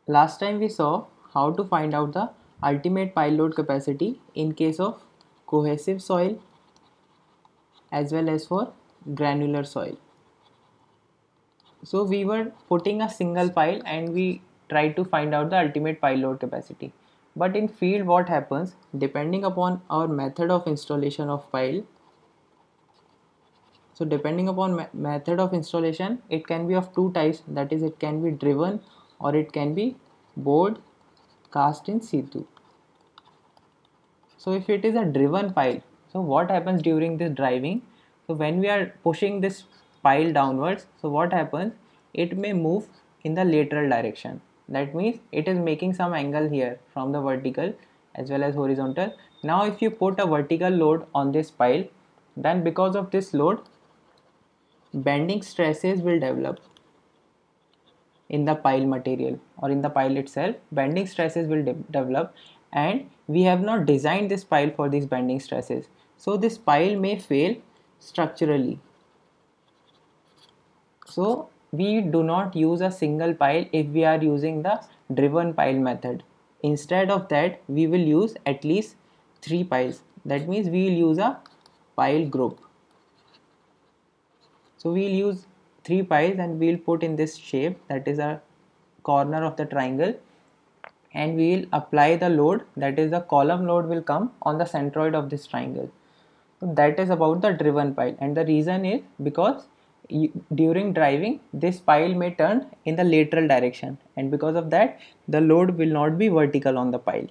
Last time we saw how to find out the ultimate pile load capacity in case of cohesive soil as well as for granular soil. So we were putting a single pile and we tried to find out the ultimate pile load capacity. But in field what happens, depending upon our method of installation of pile, so depending upon method of installation, it can be of two types, that is it can be driven or it can be bored cast in situ. So if it is a driven pile, so what happens during this driving? So when we are pushing this pile downwards, so what happens? It may move in the lateral direction. That means it is making some angle here from the vertical as well as horizontal. Now if you put a vertical load on this pile, then because of this load, bending stresses will develop in the pile material or in the pile itself. Bending stresses will develop, and we have not designed this pile for these bending stresses, so this pile may fail structurally. So we do not use a single pile if we are using the driven pile method. Instead of that, we will use at least 3 piles. That means we will use a pile group. So we'll use 3 piles and we'll put in this shape, that is a corner of the triangle, and we'll apply the load, that is the column load will come on the centroid of this triangle. So that is about the driven pile, and the reason is because during driving this pile may turn in the lateral direction, and because of that the load will not be vertical on the pile.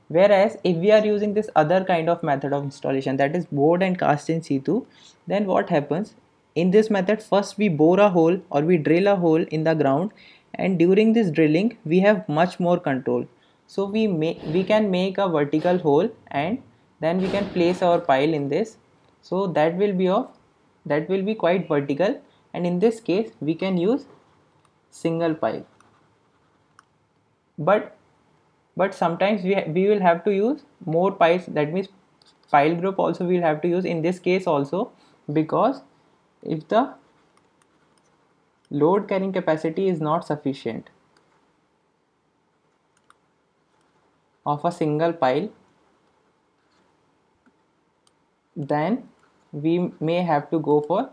Whereas if we are using this other kind of method of installation, that is bored and cast in situ, then what happens? In this method, first we bore a hole or we drill a hole in the ground, and during this drilling we have much more control. So we can make a vertical hole and then we can place our pile in this. So that will be quite vertical, and in this case we can use single pile. But sometimes we will have to use more piles, that means pile group also we will have to use in this case also, because if the load carrying capacity is not sufficient of a single pile, then we may have to go for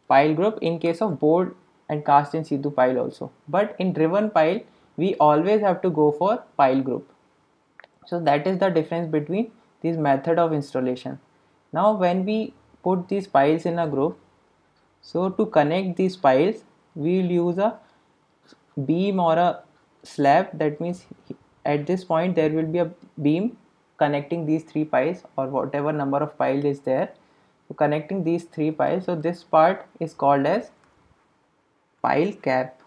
pile group in case of bored and cast in situ pile also. But in driven pile we always have to go for pile group. So that is the difference between this method of installation. Now when we put these piles in a group, so to connect these piles we will use a beam or a slab. That means at this point there will be a beam connecting these 3 piles or whatever number of piles is there, so connecting these 3 piles. So this part is called as pile cap.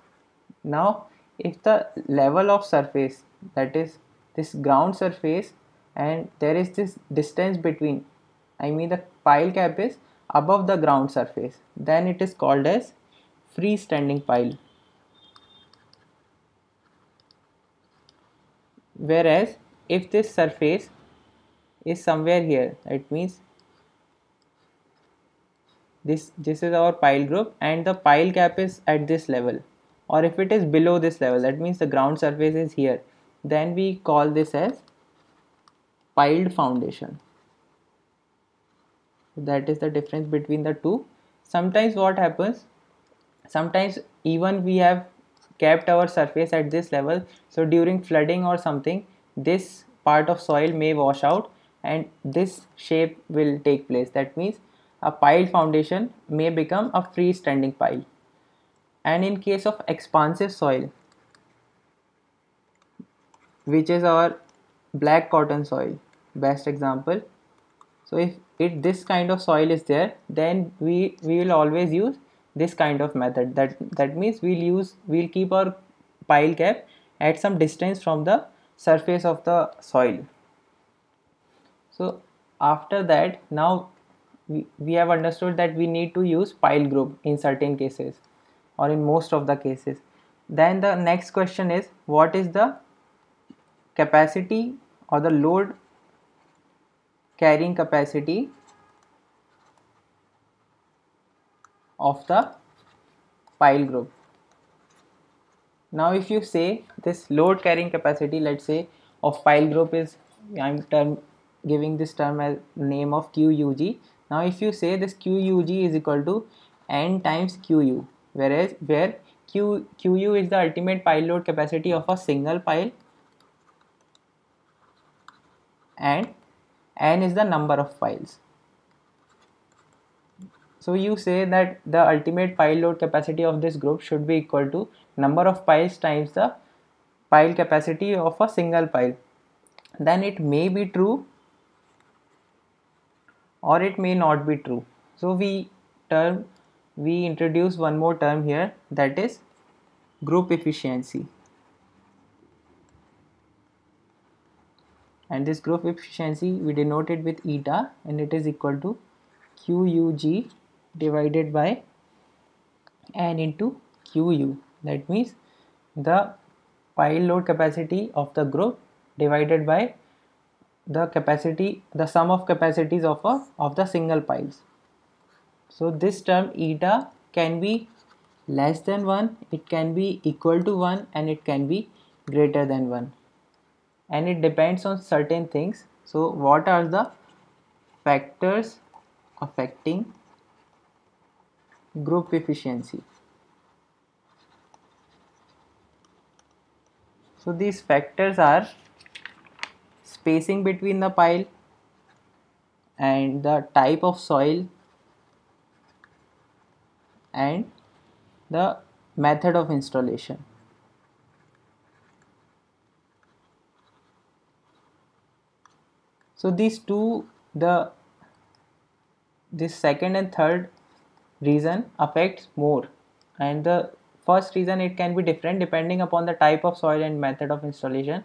Now if the level of surface, that is this ground surface, and there is this distance between, I mean the pile cap is above the ground surface, then it is called as freestanding pile. Whereas if this surface is somewhere here, it means this is our pile group and the pile cap is at this level, or if it is below this level, that means the ground surface is here, then we call this as piled foundation. That is the difference between the two. Sometimes what happens, sometimes even we have kept our surface at this level, so during flooding or something this part of soil may wash out and this shape will take place. That means a piled foundation may become a freestanding pile. And in case of expansive soil, which is our black cotton soil best example, so if this kind of soil is there, then we will always use this kind of method. That means we'll keep our pile cap at some distance from the surface of the soil. So after that, now we have understood that we need to use pile group in certain cases or in most of the cases. Then the next question is, what is the capacity or the load carrying capacity of the pile group? Now if you say this load carrying capacity, let's say, of pile group is, giving this term as name of QUG. Now if you say this QUG is equal to N times QU, whereas where QU is the ultimate pile load capacity of a single pile and N is the number of piles. So you say that the ultimate pile load capacity of this group should be equal to number of piles times the pile capacity of a single pile. Then it may be true or it may not be true. So we introduce one more term here, that is group efficiency. And this group efficiency we denote it with eta, and it is equal to QUG divided by N into QU. That means the pile load capacity of the group divided by the sum of capacities of the single piles. So this term eta can be less than 1, it can be equal to 1, and it can be greater than 1, and it depends on certain things. So what are the factors affecting group efficiency? So these factors are spacing between the pile and the type of soil and the method of installation. So these two, this second and third reason affects more, and the first reason, it can be different depending upon the type of soil and method of installation.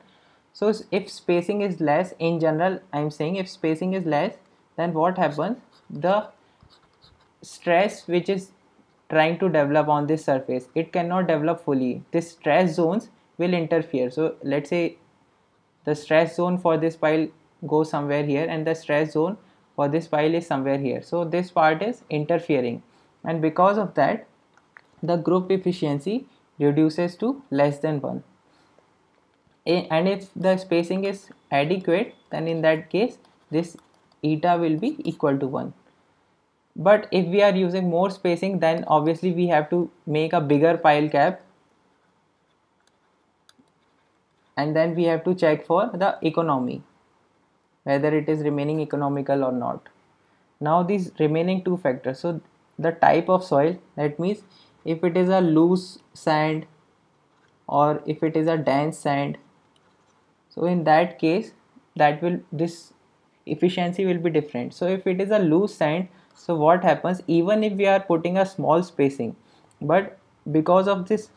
So if spacing is less, in general I'm saying, if spacing is less, then what happens, the stress which is trying to develop on this surface, it cannot develop fully. This stress zones will interfere. So let's say the stress zone for this pile goes somewhere here, and the stress zone for this pile is somewhere here. So this part is interfering, and because of that the group efficiency reduces to less than 1. And if the spacing is adequate, then in that case this eta will be equal to 1. But if we are using more spacing, then obviously we have to make a bigger pile cap, and then we have to check for the economy, whether it is remaining economical or not. Now these remaining two factors, so the type of soil, that means if it is a loose sand or if it is a dense sand, so in that case this efficiency will be different. So if it is a loose sand, so what happens, even if we are putting a small spacing, but because of this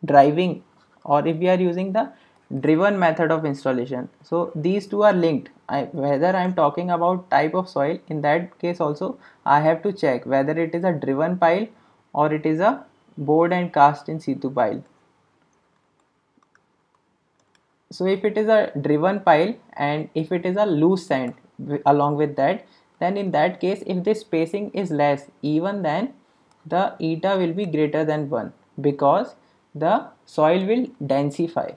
driving, or if we are using the driven method of installation, so these two are linked. Whether I am talking about type of soil, in that case also I have to check whether it is a driven pile or it is a bored and cast in situ pile. So if it is a driven pile and if it is a loose sand along with that, then in that case if the spacing is less, even then the eta will be greater than 1, because the soil will densify.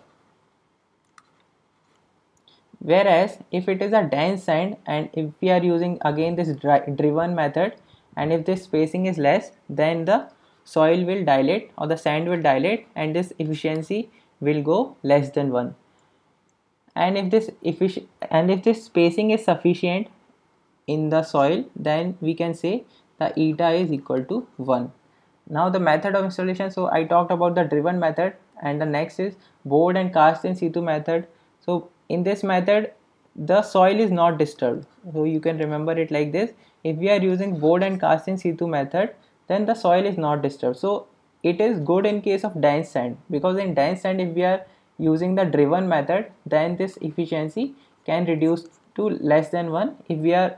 Whereas if it is a dense sand and if we are using again this driven method, and if this spacing is less, then the soil will dilate or the sand will dilate, and this efficiency will go less than 1. And if this spacing is sufficient in the soil, then we can say the eta is equal to 1. Now the method of installation, so I talked about the driven method, and the next is bored and cast in situ method. So in this method the soil is not disturbed, so you can remember it like this: if we are using bored and cast in situ method, then the soil is not disturbed. So it is good in case of dense sand, because in dense sand if we are using the driven method, then this efficiency can reduce to less than 1 if we are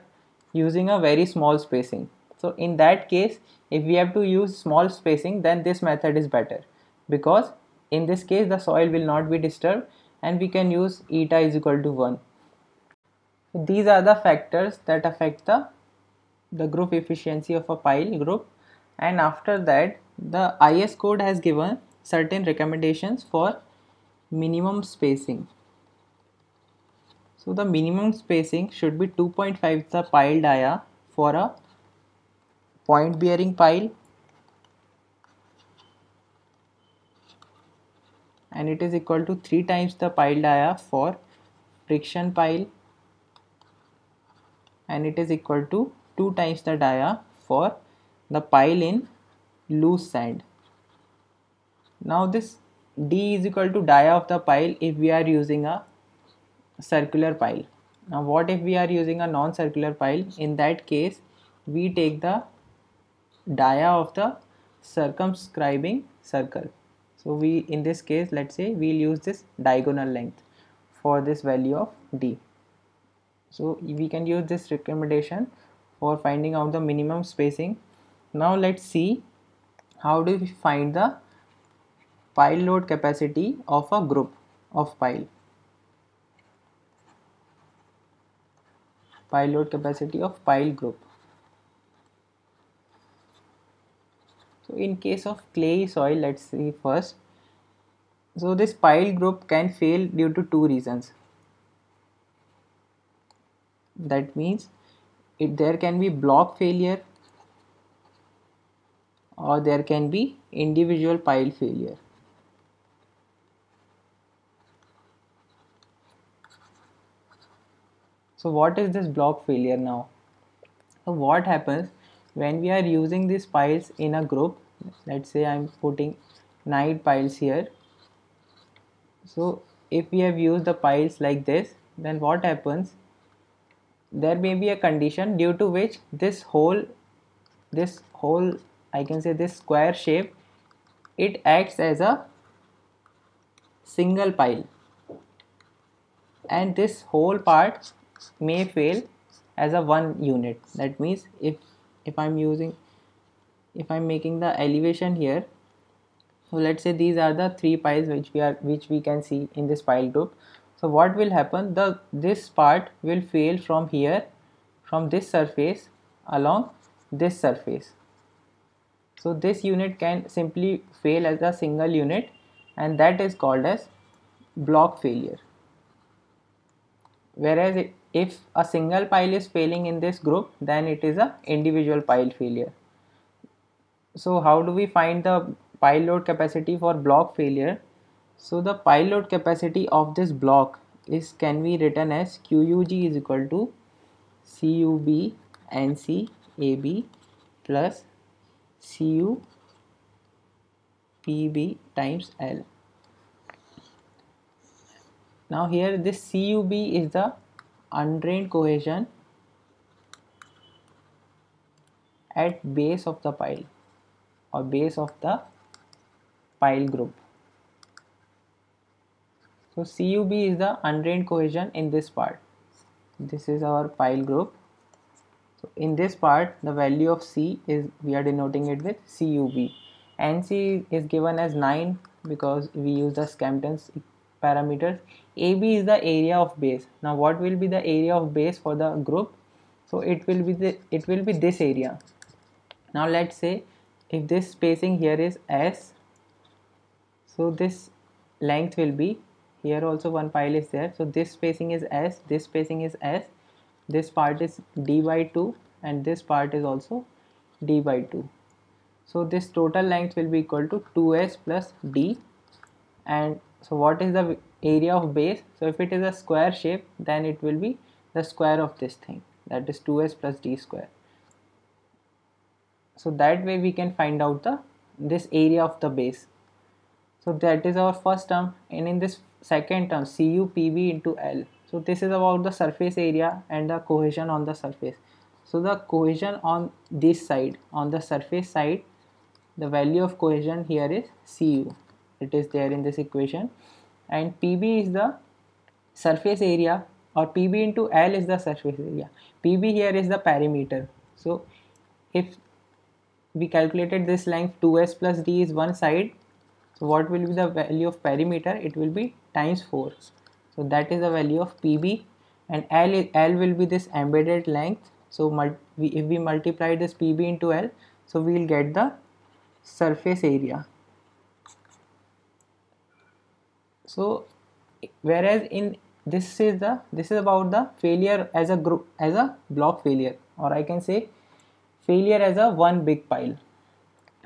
using a very small spacing. So in that case, if we have to use small spacing, then this method is better, because in this case the soil will not be disturbed and we can use eta is equal to 1. These are the factors that affect the group efficiency of a pile group. And after that, the IS code has given certain recommendations for minimum spacing. So the minimum spacing should be 2.5 the pile dia for a point bearing pile, and it is equal to 3 times the pile dia for friction pile, and it is equal to 2 times the dia for the pile in loose sand. Now this D is equal to dia of the pile if we are using a circular pile. Now what if we are using a non-circular pile? In that case we take the dia of the circumscribing circle. So we, in this case, let's say we'll use this diagonal length for this value of D. So we can use this recommendation for finding out the minimum spacing. Now let's see how do we find the pile load capacity of a group of pile. Pile load capacity of pile group. So in case of clayey soil, let's see first. So this pile group can fail due to two reasons. That means there can be block failure or there can be individual pile failure. So what is this block failure now? So what happens when we are using these piles in a group? Let's say I'm putting 9 piles here. So if we have used the piles like this, then what happens? There may be a condition due to which this whole I can say this square shape, it acts as a single pile, and this whole part may fail as a one unit. That means if I'm making the elevation here, so let's say these are the 3 piles which we can see in this pile group. So what will happen, this part will fail from here, from this surface along this surface. So this unit can simply fail as a single unit, and that is called as block failure. Whereas if a single pile is failing in this group, then it is a individual pile failure. So how do we find the pile load capacity for block failure? So the pile load capacity of this block can be written as QUG is equal to CUB NC AB plus CU PB times L. Now here this CUB is the undrained cohesion at base of the pile or base of the pile group. So CUB is the undrained cohesion in this part. This is our pile group. So in this part the value of C is, we are denoting it with CUB. NC is given as 9 because we use the Skempton's parameters. AB is the area of base. Now what will be the area of base for the group? So it will be this area. Now let's say if this spacing here is S, so this length will be, here also one pile is there, so this spacing is S, this spacing is S, this part is D by 2 and this part is also D by 2. So this total length will be equal to 2S plus D. And so what is the area of base? So if it is a square shape, then it will be the square of this thing, that is 2S plus D square. So that way we can find out this area of the base. So that is our first term, and in this second term Cu PB into L. So this is about the surface area and the cohesion on the surface. So the cohesion on this side, on the surface side, the value of cohesion here is Cu. It is there in this equation, and PB is the surface area, or PB into L is the surface area. PB here is the perimeter. So if we calculated this length 2S plus D is one side, so what will be the value of perimeter? It will be times 4. So that is the value of PB, and L will be this embedded length. So if we multiply this PB into L, so we will get the surface area. So whereas in this is about the failure as a group, as a block failure, or I can say failure as a one big pile.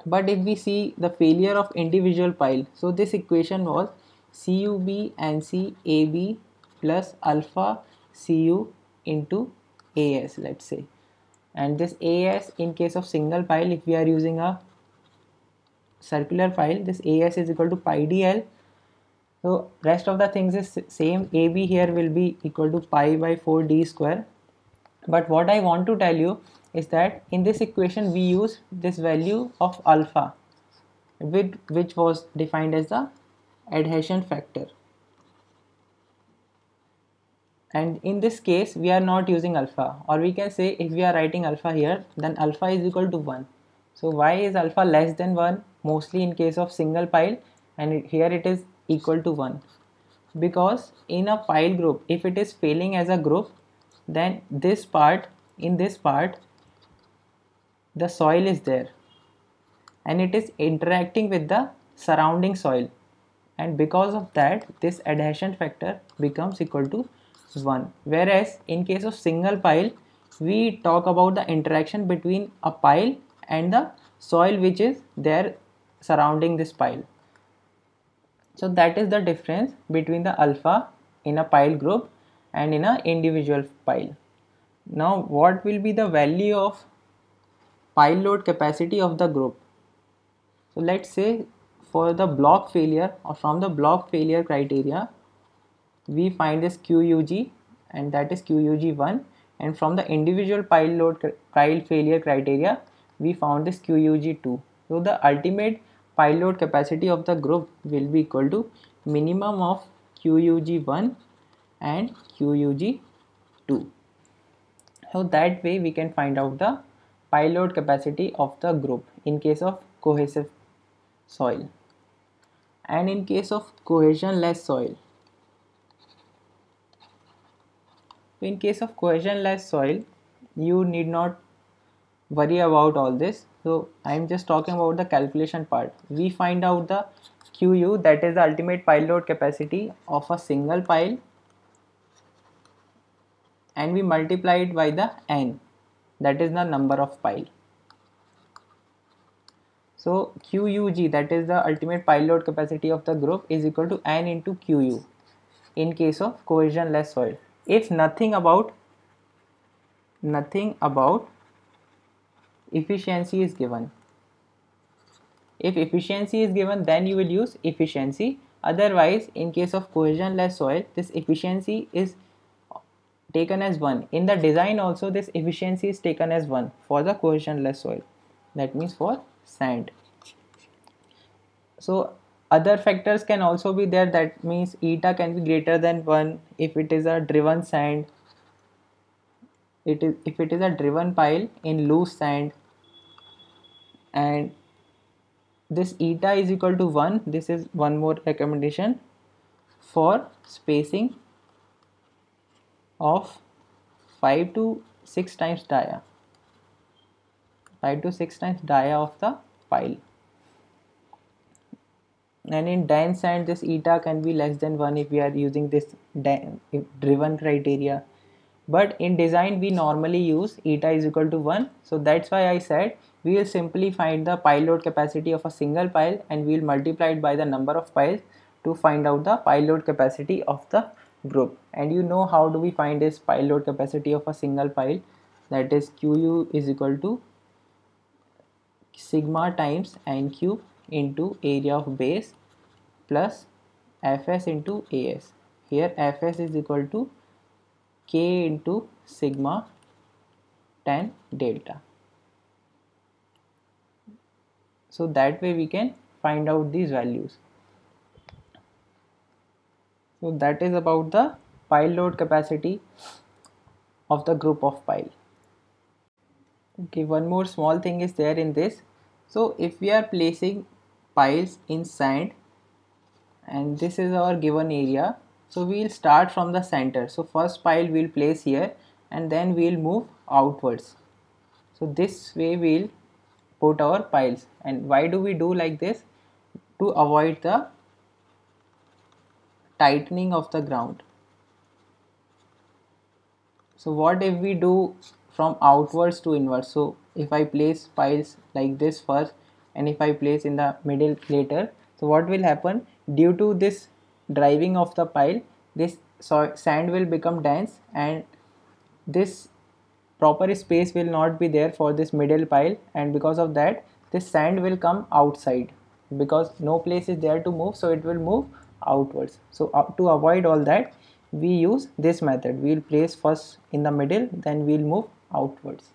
But if we see the failure of individual pile, so this equation was CUB and CAB plus alpha CU into AS, let's say. And this AS, in case of single pile, if we are using a circular pile, this AS is equal to pi dl. So rest of the things is same. AB here will be equal to pi by 4 d square. But what I want to tell you is that in this equation we use this value of alpha, which was defined as the adhesion factor. And in this case we are not using alpha, or we can say if we are writing alpha here, then alpha is equal to 1. So why is alpha less than 1? Mostly in case of single pile, and here it is equal to 1. Because in a pile group, if it is failing as a group, then in this part the soil is there and it is interacting with the surrounding soil, and because of that this adhesion factor becomes equal to 1. Whereas in case of single pile, we talk about the interaction between a pile and the soil which is there surrounding this pile. So that is the difference between the alpha in a pile group and in an individual pile. Now what will be the value of pile load capacity of the group? So let's say for the block failure, or from the block failure criteria, we find this QUG, and that is QUG1, and from the individual pile failure criteria we found this QUG2. So the ultimate pile load capacity of the group will be equal to minimum of QUG1 and QUG2. So that way we can find out the pile load capacity of the group in case of cohesive soil. And in case of cohesionless soil, in case of cohesionless soil, you need not worry about all this. So I am just talking about the calculation part. We find out the QU, that is the ultimate pile load capacity of a single pile, and we multiply it by the N, that is the number of pile. So QUG, that is the ultimate pile load capacity of the group, is equal to N into QU in case of cohesionless soil. If nothing about efficiency is given. If efficiency is given, then you will use efficiency. Otherwise, in case of cohesionless soil, this efficiency is taken as 1. In the design also, this efficiency is taken as 1 for the cohesionless soil, that means for sand. So other factors can also be there, that means eta can be greater than 1 if it is a driven sand, if it is a driven pile in loose sand, and this eta is equal to 1. This is one more recommendation for spacing of 5 to 6 times dia, 5 to 6 times dia of the pile. And in dense sand, this eta can be less than 1 if we are using this driven criteria. But in design we normally use eta is equal to 1. So that's why I said we will simply find the pile load capacity of a single pile and we will multiply it by the number of piles to find out the pile load capacity of the group. And you know how do we find this pile load capacity of a single pile, that is QU is equal to sigma times N cube into area of base plus Fs into As. Here Fs is equal to K into sigma tan delta. So that way we can find out these values. So that is about the pile load capacity of the group of pile. Okay, one more small thing is there in this. So if we are placing piles in sand, and this is our given area, so we will start from the center. So first pile we will place here and then we will move outwards. So this way we will put our piles. And why do we do like this? To avoid the tightening of the ground. So what if we do from outwards to inwards? So if I place piles like this first and if I place in the middle later, so what will happen? Due to this driving of the pile, this sand will become dense and this proper space will not be there for this middle pile, and because of that this sand will come outside because no place is there to move, so it will move outwards. So to avoid all that, we use this method. We'll place first in the middle, then we'll move outwards.